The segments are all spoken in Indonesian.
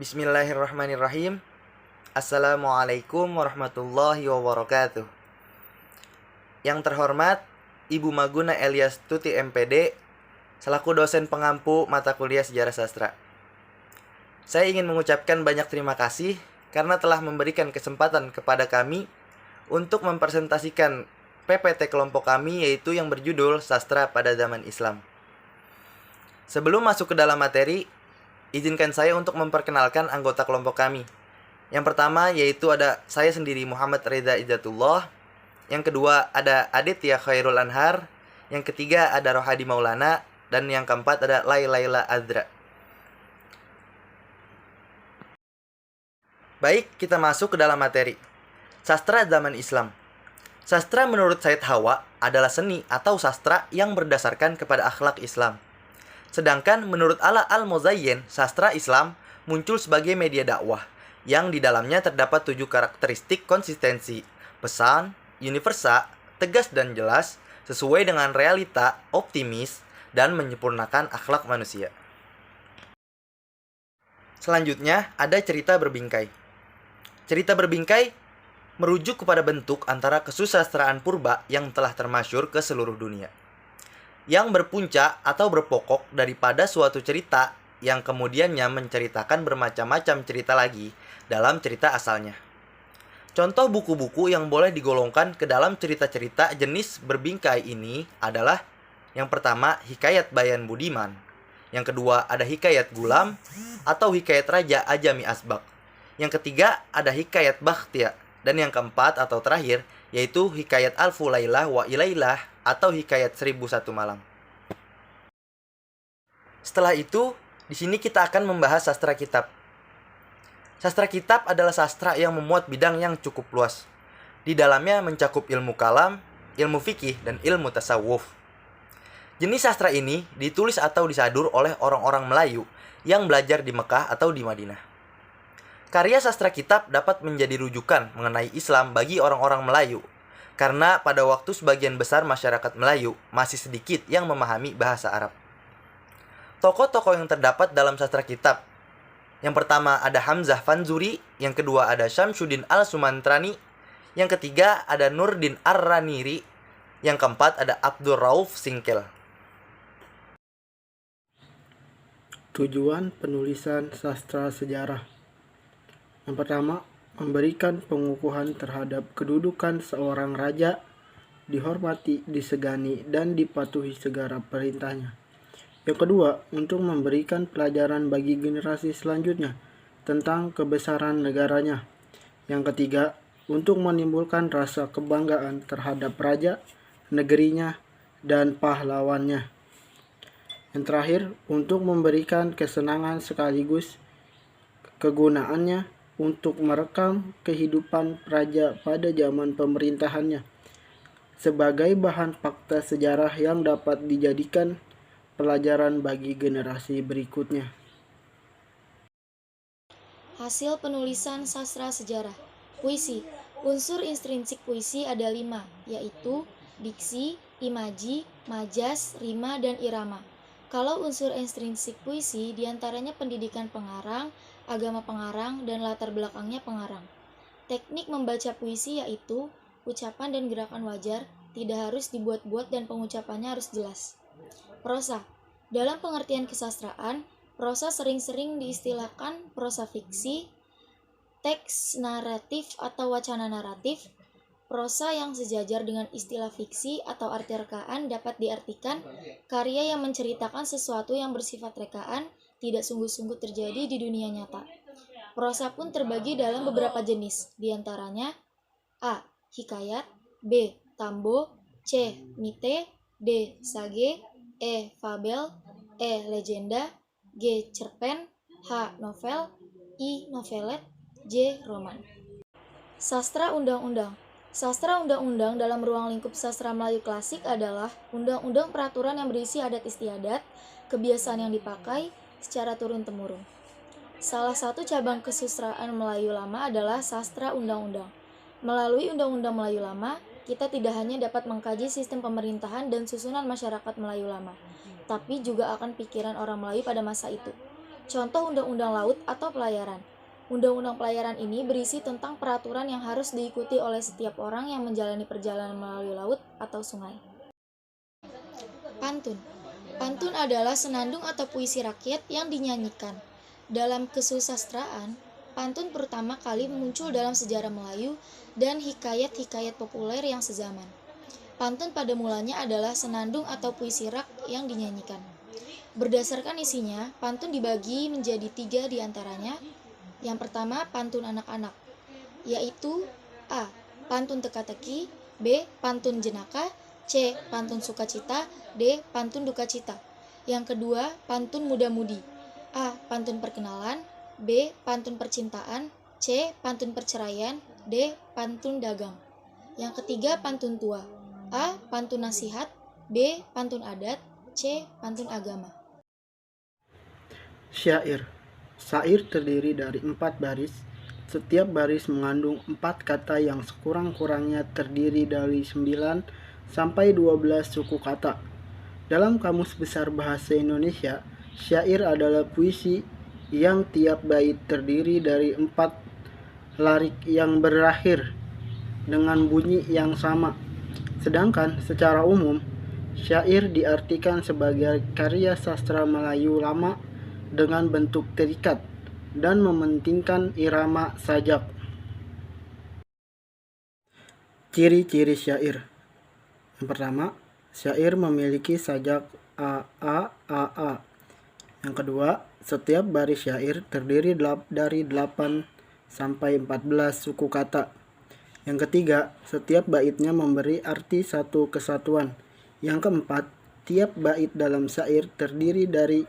Bismillahirrahmanirrahim. Assalamualaikum warahmatullahi wabarakatuh. Yang terhormat Ibu Maguna Elias Tuti MPD selaku dosen pengampu mata kuliah Sejarah Sastra. Saya ingin mengucapkan banyak terima kasih karena telah memberikan kesempatan kepada kami untuk mempresentasikan PPT kelompok kami, yaitu yang berjudul Sastra pada Zaman Islam. Sebelum masuk ke dalam materi, izinkan saya untuk memperkenalkan anggota kelompok kami. Yang pertama yaitu ada saya sendiri, Muhammad Reza Izzatullah. Yang kedua ada Aditya Khairul Anhar. Yang ketiga ada Rohadi Maulana. Dan yang keempat ada Laila Azra. Baik, kita masuk ke dalam materi. Sastra zaman Islam. Sastra menurut Said Hawa adalah seni atau sastra yang berdasarkan kepada akhlak Islam. Sedangkan menurut Ala Al-Muzayyin, sastra Islam muncul sebagai media dakwah yang di dalamnya terdapat 7 karakteristik konsistensi, pesan, universal, tegas dan jelas, sesuai dengan realita, optimis, dan menyempurnakan akhlak manusia. Selanjutnya ada cerita berbingkai. Cerita berbingkai merujuk kepada bentuk antara kesusastraan purba yang telah termasyhur ke seluruh dunia, yang berpuncak atau berpokok daripada suatu cerita yang kemudiannya menceritakan bermacam-macam cerita lagi dalam cerita asalnya. Contoh buku-buku yang boleh digolongkan ke dalam cerita-cerita jenis berbingkai ini adalah: yang pertama, Hikayat Bayan Budiman. Yang kedua, ada Hikayat Gulam atau Hikayat Raja Ajami Asbak. Yang ketiga, ada Hikayat Bakhtia. Dan yang keempat atau terakhir, yaitu Hikayat Alfu Lailah wa Ilailah atau Hikayat 1001 Malam. Setelah itu, di sini kita akan membahas sastra kitab. Sastra kitab adalah sastra yang memuat bidang yang cukup luas. Di dalamnya mencakup ilmu kalam, ilmu fikih, dan ilmu tasawuf. Jenis sastra ini ditulis atau disadur oleh orang-orang Melayu yang belajar di Mekah atau di Madinah. Karya sastra kitab dapat menjadi rujukan mengenai Islam bagi orang-orang Melayu, karena pada waktu sebagian besar masyarakat Melayu masih sedikit yang memahami bahasa Arab. Tokoh-tokoh yang terdapat dalam sastra kitab: yang pertama ada Hamzah Fanzuri, yang kedua ada Syamsuddin Al-Sumantrani, yang ketiga ada Nurdin Ar-Raniri, yang keempat ada Abdur Rauf Singkel. Tujuan penulisan sastra sejarah. Yang pertama, memberikan pengukuhan terhadap kedudukan seorang raja, dihormati, disegani, dan dipatuhi segala perintahnya. Yang kedua, untuk memberikan pelajaran bagi generasi selanjutnya tentang kebesaran negaranya. Yang ketiga, untuk menimbulkan rasa kebanggaan terhadap raja, negerinya, dan pahlawannya. Yang terakhir, untuk memberikan kesenangan sekaligus kegunaannya untuk merekam kehidupan raja pada zaman pemerintahannya sebagai bahan fakta sejarah yang dapat dijadikan pelajaran bagi generasi berikutnya. Hasil penulisan sastra sejarah. Puisi. Unsur intrinsik puisi ada 5, yaitu diksi, imaji, majas, rima, dan irama. Kalau unsur intrinsik puisi diantaranya pendidikan pengarang, agama pengarang, dan latar belakangnya pengarang. Teknik membaca puisi yaitu ucapan dan gerakan wajar, tidak harus dibuat-buat dan pengucapannya harus jelas. Prosa. Dalam pengertian kesastraan, prosa sering-sering diistilahkan prosa fiksi, teks naratif atau wacana naratif. Prosa yang sejajar dengan istilah fiksi atau arti rekaan dapat diartikan karya yang menceritakan sesuatu yang bersifat rekaan, tidak sungguh-sungguh terjadi di dunia nyata. Prosa pun terbagi dalam beberapa jenis, diantaranya A. Hikayat, B. Tambo, C. Mite, D. Sage, E. Fabel, E. Legenda, G. Cerpen, H. Novel, I. Novelet, J. Roman. Sastra undang-undang. Sastra undang-undang dalam ruang lingkup sastra Melayu klasik adalah undang-undang peraturan yang berisi adat istiadat, kebiasaan yang dipakai secara turun-temurun. Salah satu cabang kesusastraan Melayu lama adalah sastra undang-undang. Melalui undang-undang Melayu lama, kita tidak hanya dapat mengkaji sistem pemerintahan dan susunan masyarakat Melayu lama, tapi juga akan pikiran orang Melayu pada masa itu. Contoh Undang-Undang Laut atau Pelayaran. Undang-Undang Pelayaran ini berisi tentang peraturan yang harus diikuti oleh setiap orang yang menjalani perjalanan melalui laut atau sungai. Pantun. Pantun adalah senandung atau puisi rakyat yang dinyanyikan. Dalam kesusastraan, pantun pertama kali muncul dalam sejarah Melayu dan hikayat-hikayat populer yang sezaman. Pantun pada mulanya adalah senandung atau puisi rak yang dinyanyikan. Berdasarkan isinya, pantun dibagi menjadi 3 diantaranya. Yang pertama, pantun anak-anak, yaitu A. Pantun teka-teki, B. Pantun jenaka, C. Pantun sukacita, D. Pantun dukacita. Yang kedua, pantun muda-mudi, A. Pantun perkenalan, B. Pantun percintaan, C. Pantun perceraian, D. Pantun dagang. Yang ketiga, pantun tua, A. Pantun nasihat, B. Pantun adat, C. Pantun agama. Syair. Syair terdiri dari 4 baris. Setiap baris mengandung 4 kata yang sekurang-kurangnya terdiri dari 9 sampai 12 suku kata. Dalam Kamus Besar Bahasa Indonesia, syair adalah puisi yang tiap bait terdiri dari 4 larik yang berakhir dengan bunyi yang sama. Sedangkan secara umum, syair diartikan sebagai karya sastra Melayu lama dengan bentuk terikat dan mementingkan irama sajak. Ciri-ciri syair. Yang pertama, syair memiliki sajak A, A, A, A. Yang kedua, setiap baris syair terdiri dari 8 sampai 14 suku kata. Yang ketiga, setiap baitnya memberi arti satu kesatuan. Yang keempat, tiap bait dalam syair terdiri dari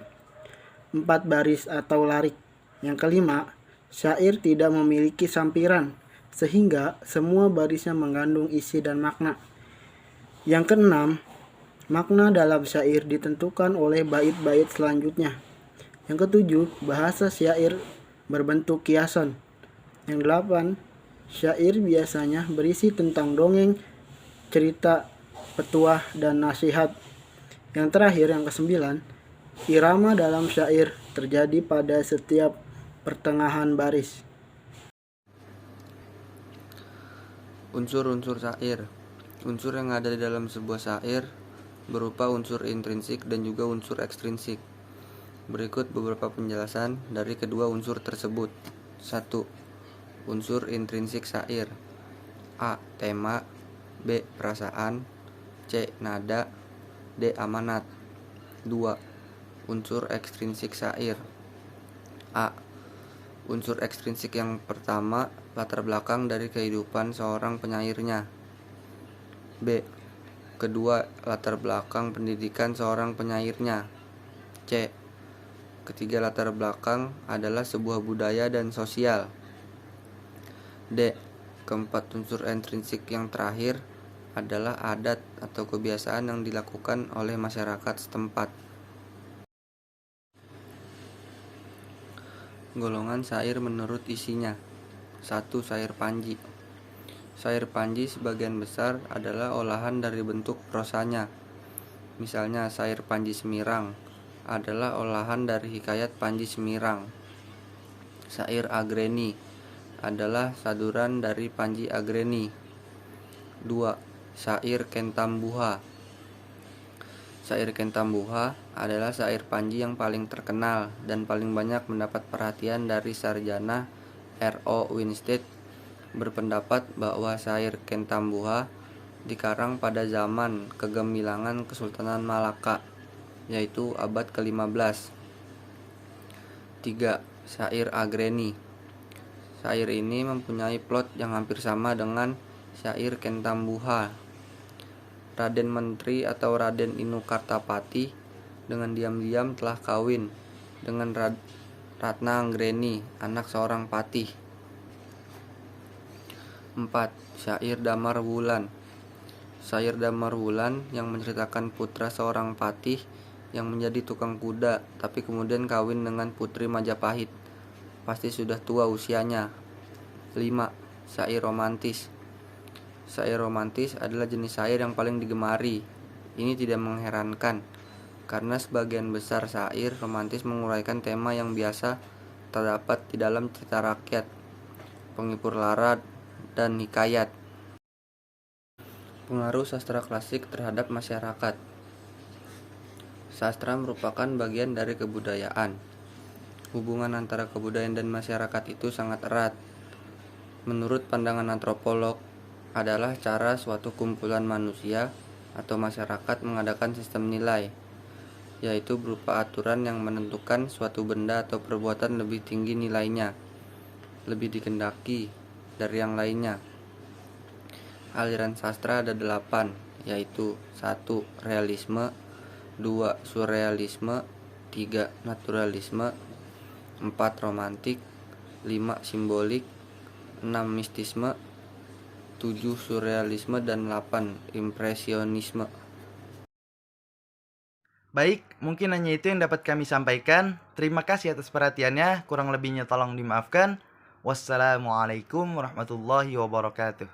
4 baris atau larik. Yang kelima, syair tidak memiliki sampiran, sehingga semua barisnya mengandung isi dan makna. Yang keenam, makna dalam syair ditentukan oleh bait-bait selanjutnya. Yang ketujuh, bahasa syair berbentuk kiasan. Yang delapan, syair biasanya berisi tentang dongeng, cerita, petuah, dan nasihat. Yang terakhir, yang kesembilan, irama dalam syair terjadi pada setiap pertengahan baris. Unsur-unsur syair. Unsur yang ada di dalam sebuah syair berupa unsur intrinsik dan juga unsur ekstrinsik. Berikut beberapa penjelasan dari kedua unsur tersebut. 1. Unsur intrinsik syair. A. Tema, B. Perasaan, C. Nada, D. Amanat. 2. Unsur ekstrinsik syair. A. Unsur ekstrinsik yang pertama, latar belakang dari kehidupan seorang penyairnya. B. Kedua, latar belakang pendidikan seorang penyairnya. C. Ketiga, latar belakang adalah sebuah budaya dan sosial. D. Keempat, unsur intrinsik yang terakhir adalah adat atau kebiasaan yang dilakukan oleh masyarakat setempat. Golongan syair menurut isinya. 1. Syair panji. Syair panji sebagian besar adalah olahan dari bentuk prosanya. Misalnya syair Panji Semirang adalah olahan dari hikayat Panji Semirang. Syair Agreni adalah saduran dari Panji Agreni. 2. Syair Kentambuha. Syair Kentambuha adalah syair Panji yang paling terkenal dan paling banyak mendapat perhatian dari sarjana R.O. Winstead berpendapat bahwa syair Kentambuha dikarang pada zaman kegemilangan Kesultanan Malaka, yaitu abad ke-15. 3. Syair Agreni. Syair ini mempunyai plot yang hampir sama dengan syair Kentambuha. Raden Menteri atau Raden Inu Kartapati dengan diam-diam telah kawin dengan Ratna Anggreni, anak seorang patih. 4. Syair Damar Wulan. Syair Damar Wulan yang menceritakan putra seorang patih yang menjadi tukang kuda tapi kemudian kawin dengan putri Majapahit, pasti sudah tua usianya. 5. Syair romantis. Syair romantis adalah jenis syair yang paling digemari. Ini tidak mengherankan, karena sebagian besar syair romantis menguraikan tema yang biasa terdapat di dalam cerita rakyat, penghibur lara, dan hikayat. Pengaruh sastra klasik terhadap masyarakat. Sastra merupakan bagian dari kebudayaan. Hubungan antara kebudayaan dan masyarakat itu sangat erat. Menurut pandangan antropolog, adalah cara suatu kumpulan manusia atau masyarakat mengadakan sistem nilai, yaitu berupa aturan yang menentukan suatu benda atau perbuatan lebih tinggi nilainya, lebih dikehendaki dari yang lainnya. Aliran sastra ada 8, yaitu 1. Realisme, 2. Surrealisme, 3. Naturalisme, 4. Romantik, 5. Simbolik, 6. Mistisme, 7. Surrealisme, dan 8. Impresionisme. Baik, mungkin hanya itu yang dapat kami sampaikan. Terima kasih atas perhatiannya. Kurang lebihnya tolong dimaafkan. Wassalamualaikum warahmatullahi wabarakatuh.